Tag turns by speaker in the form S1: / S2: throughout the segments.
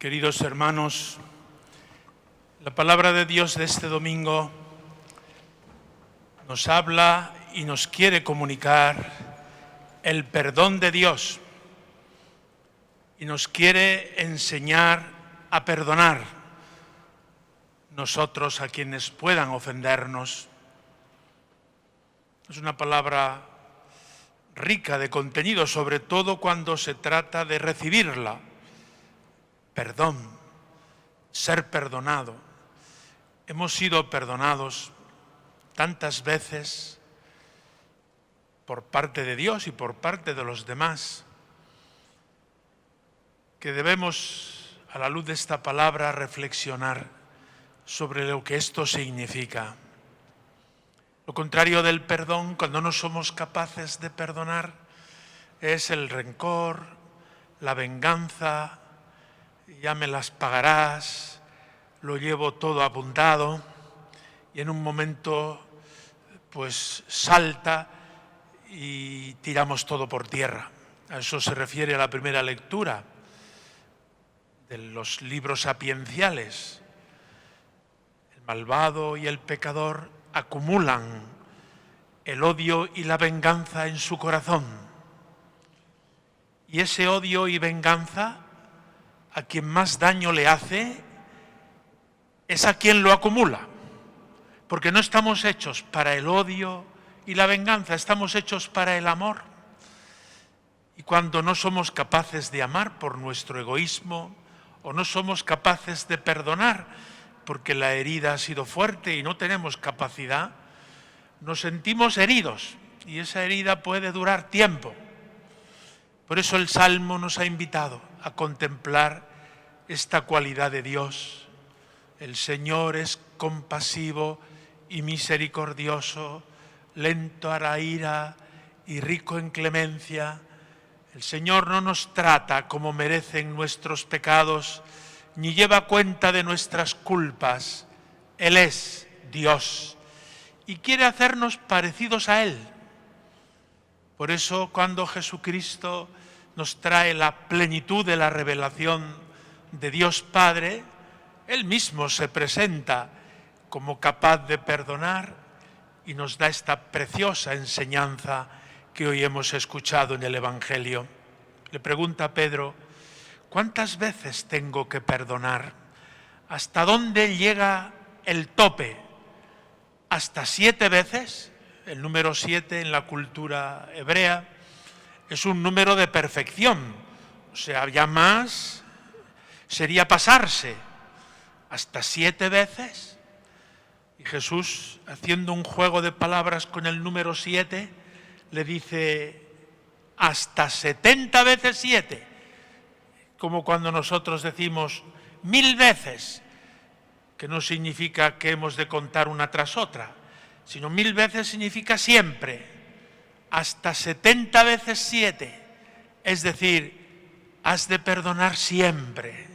S1: Queridos hermanos, la palabra de Dios de este domingo nos habla y nos quiere comunicar el perdón de Dios y nos quiere enseñar a perdonar nosotros a quienes puedan ofendernos. Es una palabra rica de contenido, sobre todo cuando se trata de recibirla. Perdón, ser perdonado. Hemos sido perdonados tantas veces por parte de Dios y por parte de los demás, que debemos, a la luz de esta palabra, reflexionar sobre lo que esto significa. Lo contrario del perdón, cuando no somos capaces de perdonar, es el rencor, la venganza. Ya me las pagarás, lo llevo todo apuntado y en un momento pues salta y tiramos todo por tierra. A eso se refiere a la primera lectura de los libros sapienciales. El malvado y el pecador acumulan el odio y la venganza en su corazón. Y ese odio y venganza, a quien más daño le hace es a quien lo acumula, porque no estamos hechos para el odio y la venganza, estamos hechos para el amor. Y cuando no somos capaces de amar por nuestro egoísmo, o no somos capaces de perdonar porque la herida ha sido fuerte y no tenemos capacidad, nos sentimos heridos y esa herida puede durar tiempo. Por eso el Salmo nos ha invitado a contemplar esta cualidad de Dios. El Señor es compasivo y misericordioso, lento a la ira y rico en clemencia. El Señor no nos trata como merecen nuestros pecados, ni lleva cuenta de nuestras culpas. Él es Dios y quiere hacernos parecidos a Él. Por eso, cuando Jesucristo nos trae la plenitud de la revelación de Dios Padre, Él mismo se presenta como capaz de perdonar y nos da esta preciosa enseñanza que hoy hemos escuchado en el Evangelio. Le pregunta a Pedro: ¿cuántas veces tengo que perdonar? ¿Hasta dónde llega el tope? ¿Hasta 7 veces? El número 7 en la cultura hebrea es un número de perfección, o sea, ya más sería pasarse. ¿Hasta 7 veces? Y Jesús, haciendo un juego de palabras con el número 7, le dice: hasta 70 veces 7, como cuando nosotros decimos 1000 veces, que no significa que hemos de contar una tras otra, sino 1000 veces significa siempre. Hasta 70 veces 7, es decir, has de perdonar siempre.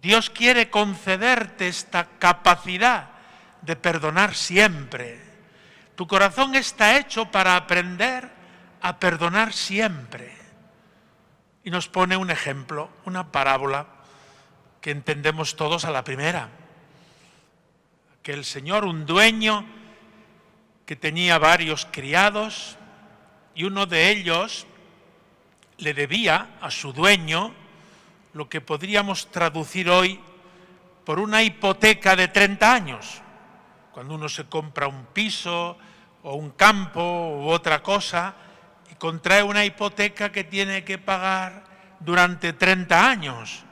S1: Dios quiere concederte esta capacidad de perdonar siempre. Tu corazón está hecho para aprender a perdonar siempre. Y nos pone un ejemplo, una parábola que entendemos todos a la primera. Que el señor, un dueño que tenía varios criados, y uno de ellos le debía a su dueño lo que podríamos traducir hoy por una hipoteca de 30 años. Cuando uno se compra un piso o un campo u otra cosa y contrae una hipoteca que tiene que pagar durante 30 años.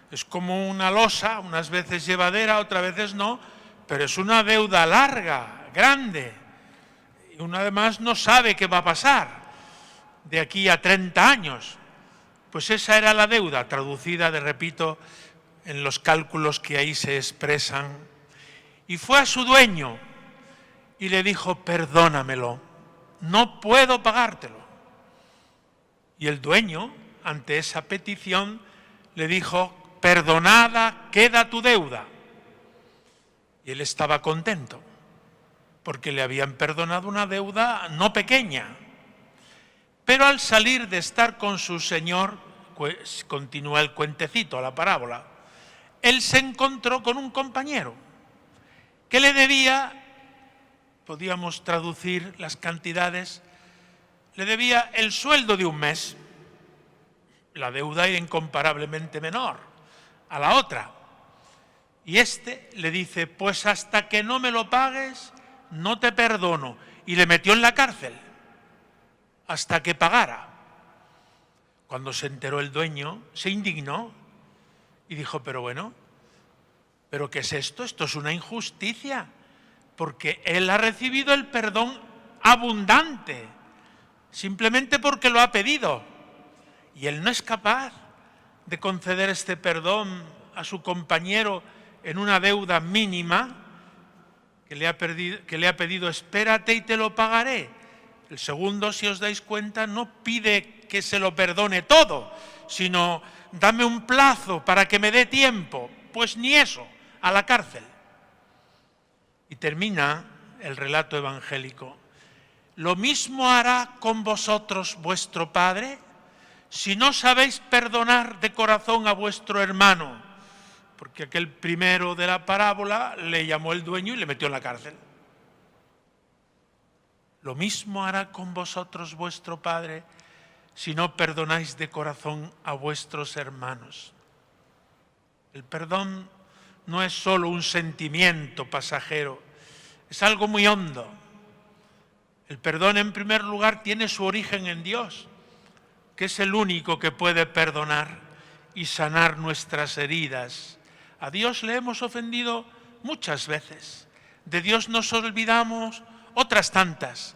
S1: Es como una losa, unas veces llevadera, otras veces no, pero es una deuda larga, grande. Y uno además no sabe qué va a pasar de aquí a 30 años. Pues esa era la deuda, traducida, repito, en los cálculos que ahí se expresan. Y fue a su dueño y le dijo: perdónamelo, no puedo pagártelo. Y el dueño, ante esa petición, le dijo: perdonada queda tu deuda. Y él estaba contento, porque le habían perdonado una deuda no pequeña. Pero al salir de estar con su señor, continúa el cuentecito, la parábola, él se encontró con un compañero que le debía, podíamos traducir las cantidades, le debía el sueldo de un mes. La deuda era incomparablemente menor a la otra. Y este le dice, pues hasta que no me lo pagues, no te perdono. Y le metió en la cárcel hasta que pagara. Cuando se enteró el dueño, se indignó y dijo, pero bueno, ¿pero qué es esto? Esto es una injusticia, porque él ha recibido el perdón abundante, simplemente porque lo ha pedido. Y él no es capaz de conceder este perdón a su compañero en una deuda mínima que le ha pedido, espérate y te lo pagaré. El segundo, si os dais cuenta, no pide que se lo perdone todo, sino dame un plazo para que me dé tiempo. Pues ni eso, a la cárcel. Y termina el relato evangélico. ¿Lo mismo hará con vosotros vuestro Padre si no sabéis perdonar de corazón a vuestro hermano? Porque aquel primero de la parábola le llamó el dueño y le metió en la cárcel. Lo mismo hará con vosotros vuestro Padre si no perdonáis de corazón a vuestros hermanos. El perdón no es solo un sentimiento pasajero, es algo muy hondo. El perdón, en primer lugar, tiene su origen en Dios, que es el único que puede perdonar y sanar nuestras heridas. A Dios le hemos ofendido muchas veces. De Dios nos olvidamos otras tantas.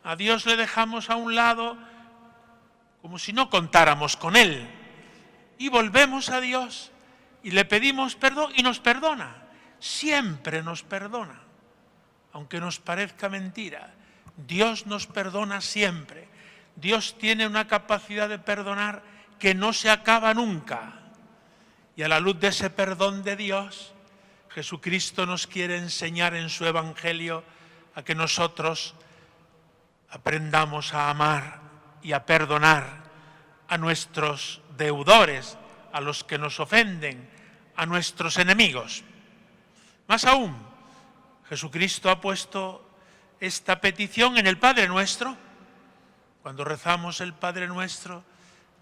S1: A Dios le dejamos a un lado como si no contáramos con Él. Y volvemos a Dios y le pedimos perdón y nos perdona. Siempre nos perdona. Aunque nos parezca mentira, Dios nos perdona siempre. Dios tiene una capacidad de perdonar que no se acaba nunca. Y a la luz de ese perdón de Dios, Jesucristo nos quiere enseñar en su Evangelio a que nosotros aprendamos a amar y a perdonar a nuestros deudores, a los que nos ofenden, a nuestros enemigos. Más aún, Jesucristo ha puesto esta petición en el Padre Nuestro. Cuando rezamos el Padre Nuestro,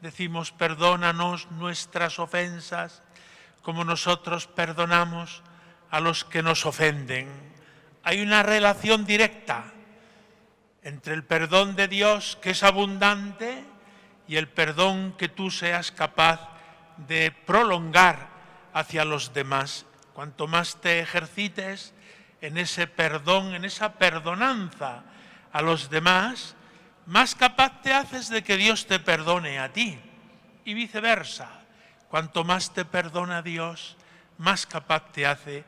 S1: decimos, perdónanos nuestras ofensas, como nosotros perdonamos a los que nos ofenden. Hay una relación directa entre el perdón de Dios, que es abundante, y el perdón que tú seas capaz de prolongar hacia los demás. Cuanto más te ejercites en ese perdón, en esa perdonanza a los demás, más capaz te haces de que Dios te perdone a ti. Y viceversa, cuanto más te perdona Dios, más capaz te hace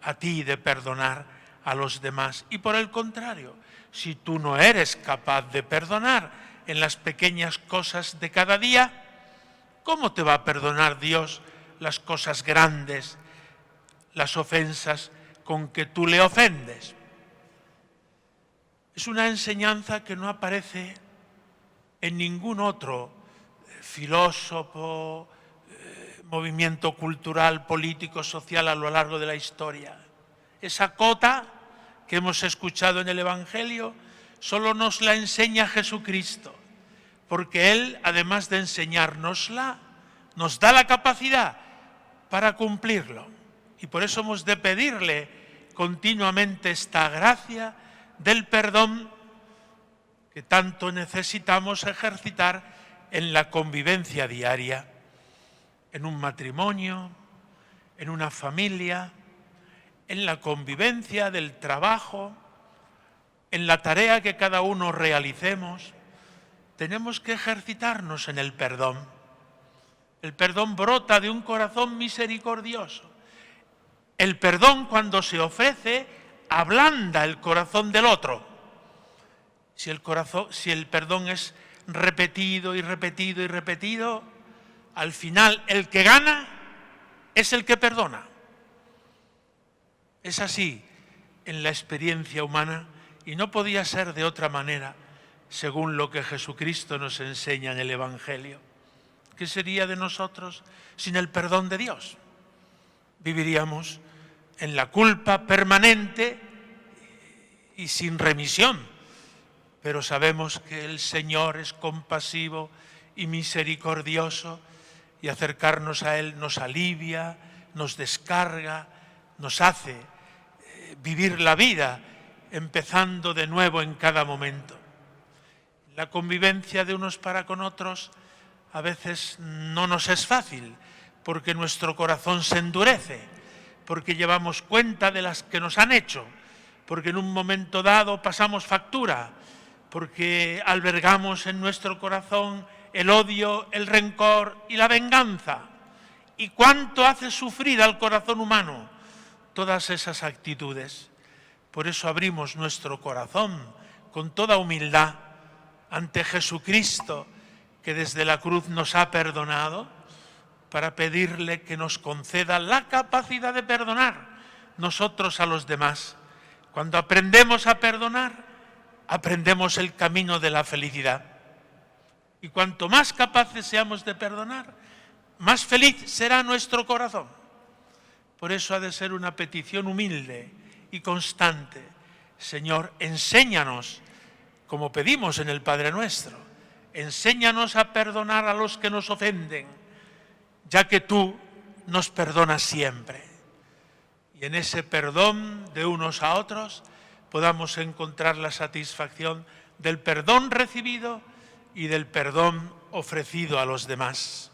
S1: a ti de perdonar a los demás. Y por el contrario, si tú no eres capaz de perdonar en las pequeñas cosas de cada día, ¿cómo te va a perdonar Dios las cosas grandes, las ofensas con que tú le ofendes? Es una enseñanza que no aparece en ningún otro filósofo, movimiento cultural, político, social a lo largo de la historia. Esa cota que hemos escuchado en el Evangelio solo nos la enseña Jesucristo, porque Él, además de enseñárnosla, nos da la capacidad para cumplirlo. Y por eso hemos de pedirle continuamente esta gracia del perdón que tanto necesitamos ejercitar en la convivencia diaria, en un matrimonio, en una familia, en la convivencia del trabajo, en la tarea que cada uno realicemos. Tenemos que ejercitarnos en el perdón. El perdón brota de un corazón misericordioso. El perdón, cuando se ofrece, ablanda el corazón del otro. Si el perdón es repetido y repetido y repetido, al final el que gana es el que perdona. Es así en la experiencia humana y no podía ser de otra manera, según lo que Jesucristo nos enseña en el Evangelio. ¿Qué sería de nosotros sin el perdón de Dios? Viviríamos en la culpa permanente y sin remisión. Pero sabemos que el Señor es compasivo y misericordioso, y acercarnos a Él nos alivia, nos descarga, nos hace vivir la vida, empezando de nuevo en cada momento. La convivencia de unos para con otros a veces no nos es fácil, porque nuestro corazón se endurece, porque llevamos cuenta de las que nos han hecho, porque en un momento dado pasamos factura, porque albergamos en nuestro corazón el odio, el rencor y la venganza. ¿Y cuánto hace sufrir al corazón humano todas esas actitudes? Por eso abrimos nuestro corazón con toda humildad ante Jesucristo, que desde la cruz nos ha perdonado, para pedirle que nos conceda la capacidad de perdonar nosotros a los demás. Cuando aprendemos a perdonar, aprendemos el camino de la felicidad. Y cuanto más capaces seamos de perdonar, más feliz será nuestro corazón. Por eso ha de ser una petición humilde y constante. Señor, enséñanos, como pedimos en el Padre Nuestro, enséñanos a perdonar a los que nos ofenden, ya que tú nos perdonas siempre. Y en ese perdón de unos a otros podamos encontrar la satisfacción del perdón recibido y del perdón ofrecido a los demás.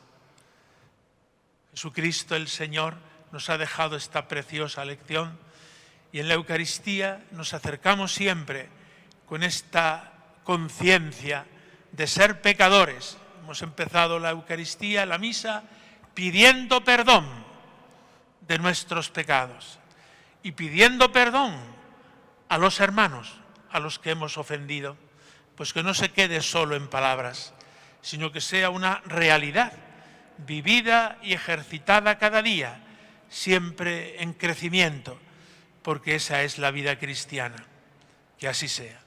S1: Jesucristo el Señor nos ha dejado esta preciosa lección, y en la Eucaristía nos acercamos siempre con esta conciencia de ser pecadores. Hemos empezado la Eucaristía, la misa, pidiendo perdón de nuestros pecados y pidiendo perdón a los hermanos a los que hemos ofendido, pues que no se quede solo en palabras, sino que sea una realidad vivida y ejercitada cada día, siempre en crecimiento, porque esa es la vida cristiana. Que así sea.